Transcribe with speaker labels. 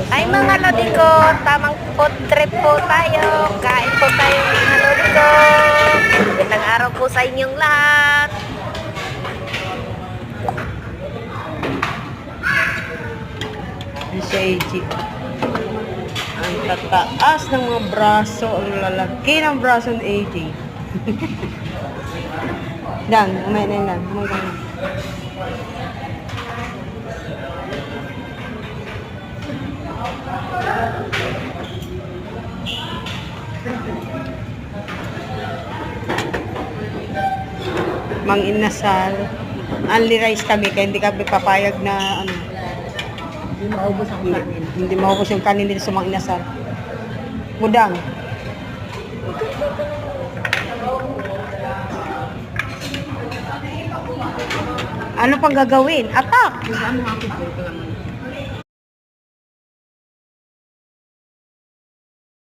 Speaker 1: Ay mga lodi ko, tamang food trip po tayo. Kain po tayo mga lodi ko. Magandang araw po sa inyong lahat.
Speaker 2: Yung si AJ. Ang tataas ng mga braso, ang lalaki ng braso ng AJ. Dan, umayin na yan. Umayin na. Mang inasal. Only rice kami, kaya hindi kami papayag na ano.
Speaker 3: Hindi maubos ang kanin.
Speaker 2: Hindi maubos yung kanin nila sa mga inasal. Budang. Ano pang gagawin? Atak!
Speaker 3: Kung ano ako po, ito naman.